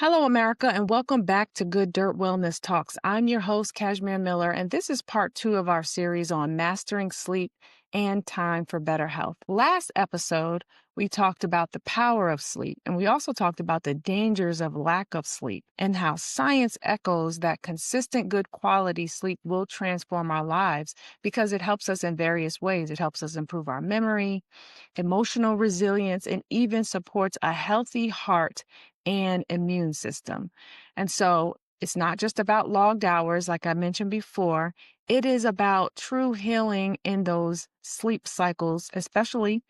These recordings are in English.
Hello, America, and welcome back to Good Dirt Wellness Talks. I'm your host, Cashmere Miller, and this is part two of our series on mastering sleep and time for better health. Last episode, we talked about the power of sleep, and we also talked about the dangers of lack of sleep and how science echoes that consistent good quality sleep will transform our lives because it helps us in various ways. It helps us improve our memory, emotional resilience, and even supports a healthy heart and immune system. And so it's not just about logged hours, like I mentioned before. It is about true healing in those sleep cycles, especially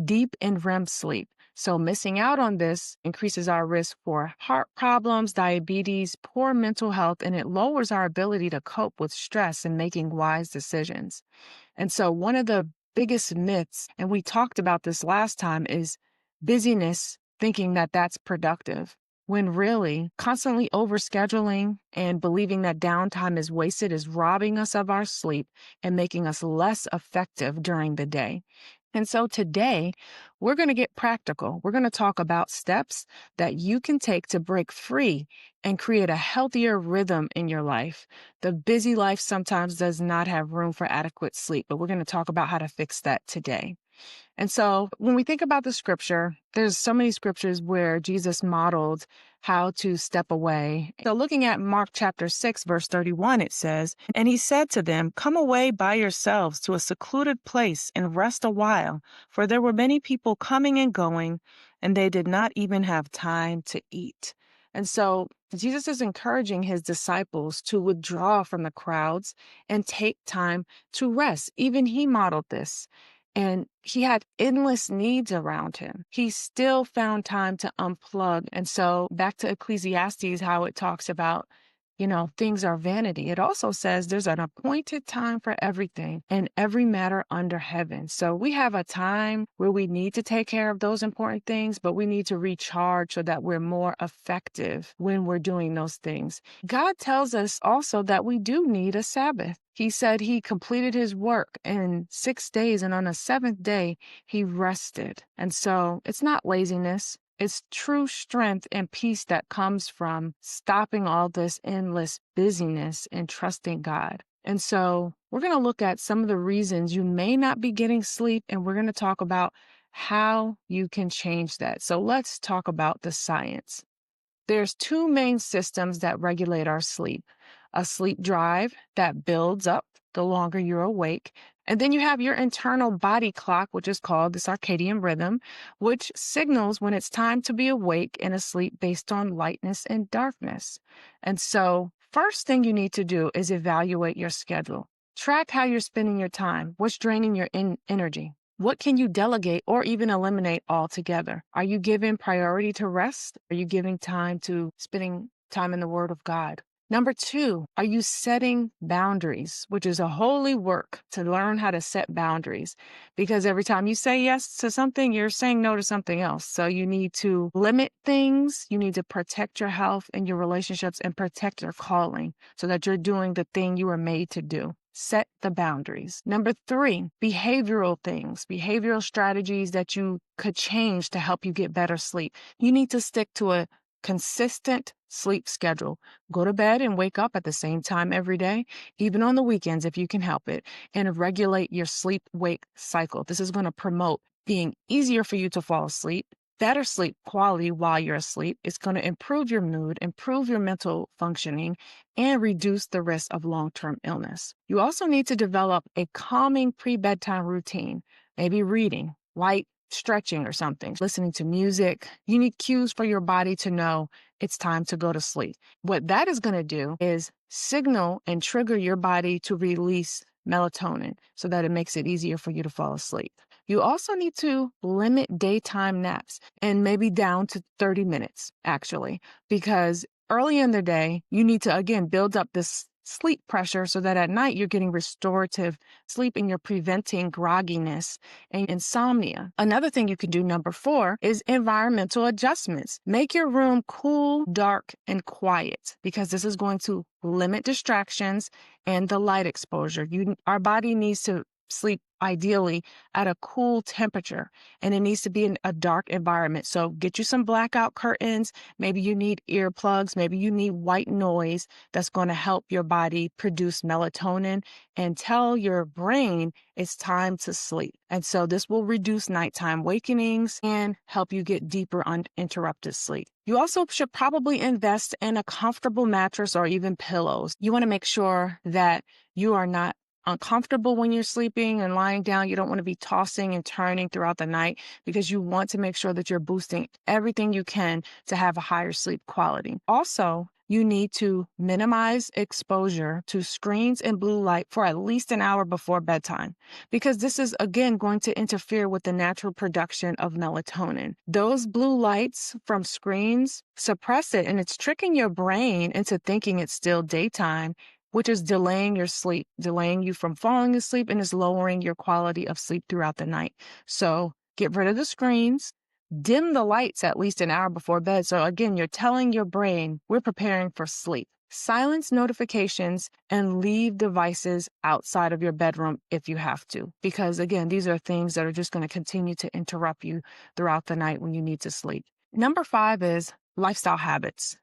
deep and REM sleep. So missing out on this increases our risk for heart problems, diabetes, poor mental health, and it lowers our ability to cope with stress and making wise decisions. And so one of the biggest myths, and we talked about this last time, is busyness, thinking that that's productive. When really, constantly overscheduling and believing that downtime is wasted is robbing us of our sleep and making us less effective during the day. And so today, we're going to get practical. We're going to talk about steps that you can take to break free and create a healthier rhythm in your life. The busy life sometimes does not have room for adequate sleep, but we're going to talk about how to fix that today. And so when we think about the scripture, there's so many scriptures where Jesus modeled how to step away. So looking at Mark chapter 6, verse 31, it says, "And he said to them, 'Come away by yourselves to a secluded place and rest a while, for there were many people coming and going, and they did not even have time to eat.'" And so Jesus is encouraging his disciples to withdraw from the crowds and take time to rest. Even he modeled this. And he had endless needs around him. He still found time to unplug. And so back to Ecclesiastes, how it talks about, things are vanity. It also says there's an appointed time for everything and every matter under heaven. So we have a time where we need to take care of those important things, but we need to recharge so that we're more effective when we're doing those things. God tells us also that we do need a Sabbath. He said he completed his work in 6 days, and on the seventh day, he rested. And so it's not laziness. It's true strength and peace that comes from stopping all this endless busyness and trusting God. And so we're going to look at some of the reasons you may not be getting sleep, and we're going to talk about how you can change that. So let's talk about the science. There's two main systems that regulate our sleep: a sleep drive that builds up the longer you're awake. And then you have your internal body clock, which is called the circadian rhythm, which signals when it's time to be awake and asleep based on lightness and darkness. And so, first thing you need to do is evaluate your schedule. Track how you're spending your time, what's draining your energy. What can you delegate or even eliminate altogether? Are you giving priority to rest? Are you giving time to spending time in the Word of God? Number two, are you setting boundaries, which is a holy work to learn how to set boundaries? Because every time you say yes to something, you're saying no to something else. So you need to limit things. You need to protect your health and your relationships and protect your calling so that you're doing the thing you were made to do. Set the boundaries. Number three, behavioral things, behavioral strategies that you could change to help you get better sleep. You need to stick to a consistent sleep schedule. Go to bed and wake up at the same time every day, even on the weekends if you can help it, and regulate your sleep-wake cycle. This is going to promote being easier for you to fall asleep, better sleep quality while you're asleep. It's going to improve your mood, improve your mental functioning, and reduce the risk of long-term illness. You also need to develop a calming pre-bedtime routine, maybe reading, light stretching or something, listening to music. You need cues for your body to know it's time to go to sleep. What that is going to do is signal and trigger your body to release melatonin so that it makes it easier for you to fall asleep. You also need to limit daytime naps and maybe down to 30 minutes, actually, because early in the day, you need to, again, build up this sleep pressure so that at night you're getting restorative sleep and you're preventing grogginess and insomnia. Another thing you can do, number four, is environmental adjustments. Make your room cool, dark, and quiet because this is going to limit distractions and the light exposure. Our body needs to sleep ideally at a cool temperature, and it needs to be in a dark environment. So get you some blackout curtains. Maybe you need earplugs. Maybe you need white noise that's going to help your body produce melatonin and tell your brain it's time to sleep. And so this will reduce nighttime wakenings and help you get deeper uninterrupted sleep. You also should probably invest in a comfortable mattress or even pillows. You want to make sure that you are not uncomfortable when you're sleeping and lying down. You don't want to be tossing and turning throughout the night because you want to make sure that you're boosting everything you can to have a higher sleep quality. Also, you need to minimize exposure to screens and blue light for at least an hour before bedtime, because this is, again, going to interfere with the natural production of melatonin. Those blue lights from screens suppress it, and it's tricking your brain into thinking it's still daytime, which is delaying your sleep, delaying you from falling asleep, and is lowering your quality of sleep throughout the night. So get rid of the screens, dim the lights at least an hour before bed. So again, you're telling your brain, we're preparing for sleep. Silence notifications and leave devices outside of your bedroom if you have to, because again, these are things that are just going to continue to interrupt you throughout the night when you need to sleep. Number 5 is lifestyle habits.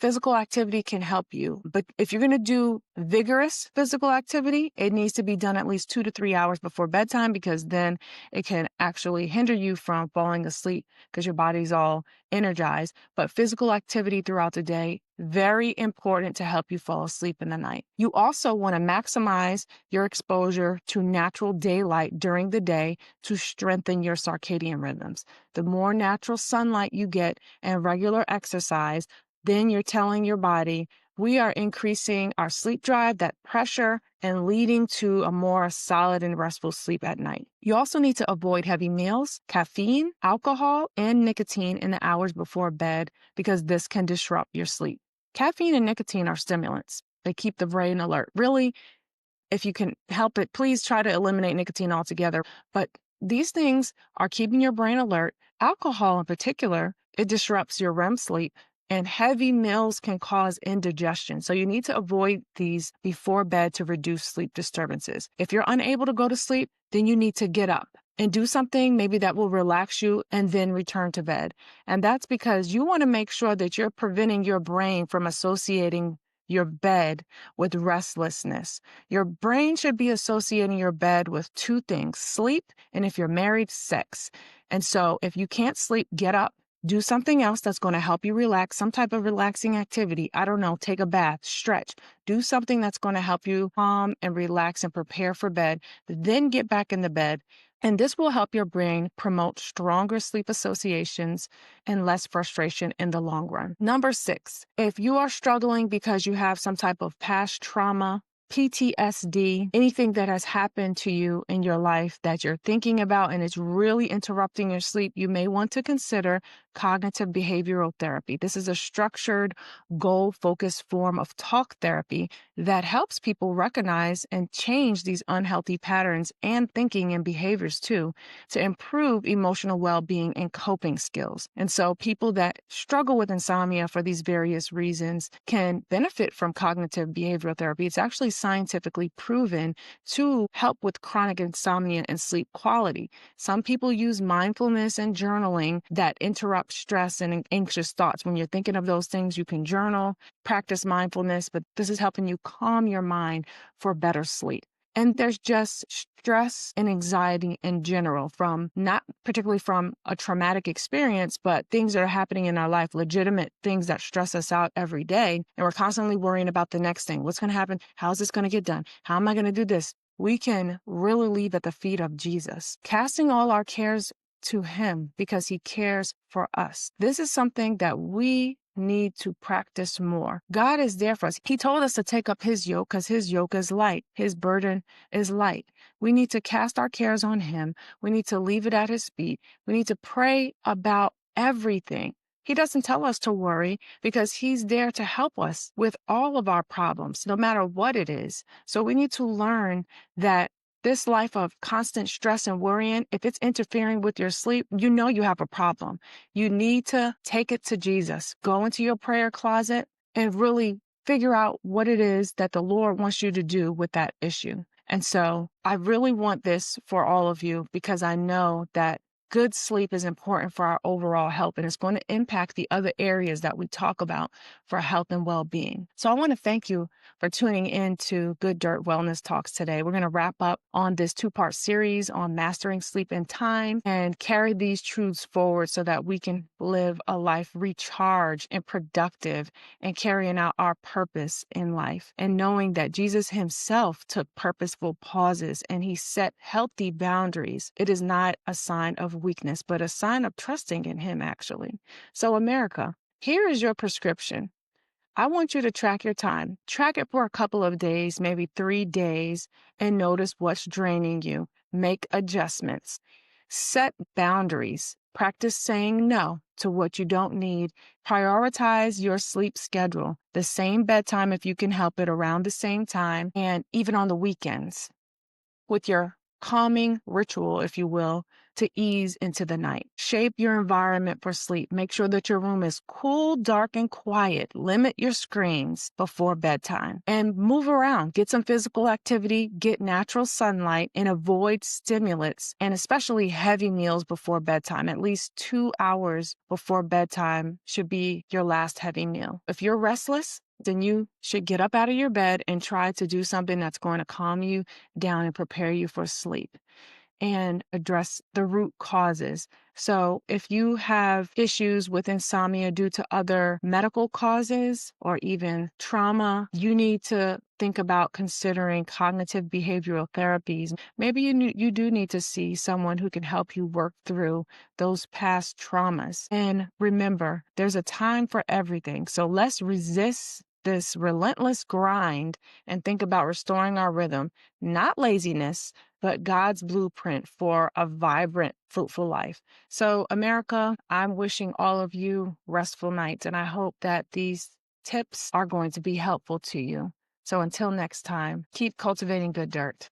Physical activity can help you, but if you're going to do vigorous physical activity, it needs to be done at least 2 to 3 hours before bedtime, because then it can actually hinder you from falling asleep because your body's all energized. But physical activity throughout the day, very important to help you fall asleep in the night. You also want to maximize your exposure to natural daylight during the day to strengthen your circadian rhythms. The more natural sunlight you get and regular exercise, then you're telling your body, we are increasing our sleep drive, that pressure, and leading to a more solid and restful sleep at night. You also need to avoid heavy meals, caffeine, alcohol, and nicotine in the hours before bed, because this can disrupt your sleep. Caffeine and nicotine are stimulants. They keep the brain alert. Really, if you can help it, please try to eliminate nicotine altogether. But these things are keeping your brain alert. Alcohol in particular, it disrupts your REM sleep, and heavy meals can cause indigestion. So you need to avoid these before bed to reduce sleep disturbances. If you're unable to go to sleep, then you need to get up and do something maybe that will relax you and then return to bed. And that's because you want to make sure that you're preventing your brain from associating your bed with restlessness. Your brain should be associating your bed with 2 things: sleep, and if you're married, sex. And so if you can't sleep, get up. Do something else that's going to help you relax, some type of relaxing activity. I don't know, take a bath, stretch, do something that's going to help you calm and relax and prepare for bed. Then get back in the bed. And this will help your brain promote stronger sleep associations and less frustration in the long run. Number 6, if you are struggling because you have some type of past trauma, PTSD, anything that has happened to you in your life that you're thinking about and it's really interrupting your sleep, you may want to consider cognitive behavioral therapy. This is a structured, goal-focused form of talk therapy that helps people recognize and change these unhealthy patterns and thinking and behaviors too, to improve emotional well-being and coping skills. And so people that struggle with insomnia for these various reasons can benefit from cognitive behavioral therapy. It's actually scientifically proven to help with chronic insomnia and sleep quality. Some people use mindfulness and journaling that interrupt stress and anxious thoughts. When you're thinking of those things, you can journal, practice mindfulness, but this is helping you calm your mind for better sleep. And there's just stress and anxiety in general, from not particularly from a traumatic experience, but things that are happening in our life, legitimate things that stress us out every day. And we're constantly worrying about the next thing. What's going to happen? How's this going to get done? How am I going to do this? We can really leave at the feet of Jesus, casting all our cares to him because he cares for us. This is something that we need to practice more. God is there for us. He told us to take up his yoke because his yoke is light. His burden is light. We need to cast our cares on him. We need to leave it at his feet. We need to pray about everything. He doesn't tell us to worry because he's there to help us with all of our problems, no matter what it is. So we need to learn that this life of constant stress and worrying, if it's interfering with your sleep, you know you have a problem. You need to take it to Jesus. Go into your prayer closet and really figure out what it is that the Lord wants you to do with that issue. And so I really want this for all of you because I know that good sleep is important for our overall health and it's going to impact the other areas that we talk about for health and well-being. So I want to thank you for tuning in to Good Dirt Wellness Talks today. We're going to wrap up on this two-part series on mastering sleep and time and carry these truths forward so that we can live a life recharged and productive and carrying out our purpose in life. And knowing that Jesus himself took purposeful pauses and he set healthy boundaries. It is not a sign of weakness, but a sign of trusting in him, actually. So, America, here is your prescription. I want you to track your time. Track it for a couple of days, maybe 3 days, and notice what's draining you. Make adjustments. Set boundaries. Practice saying no to what you don't need. Prioritize your sleep schedule. The same bedtime if you can help it, around the same time, and even on the weekends, with your calming ritual, if you will, to ease into the night. Shape your environment for sleep. Make sure that your room is cool, dark, and quiet. Limit your screens before bedtime and move around. Get some physical activity, get natural sunlight, and avoid stimulants and especially heavy meals before bedtime. At least 2 hours before bedtime should be your last heavy meal. If you're restless, then you should get up out of your bed and try to do something that's going to calm you down and prepare you for sleep and address the root causes. So if you have issues with insomnia due to other medical causes or even trauma, you need to think about considering cognitive behavioral therapies. Maybe you do need to see someone who can help you work through those past traumas. And remember, there's a time for everything. So let's resist this relentless grind and think about restoring our rhythm, not laziness, but God's blueprint for a vibrant, fruitful life. So, America, I'm wishing all of you restful nights, and I hope that these tips are going to be helpful to you. So, until next time, keep cultivating good dirt.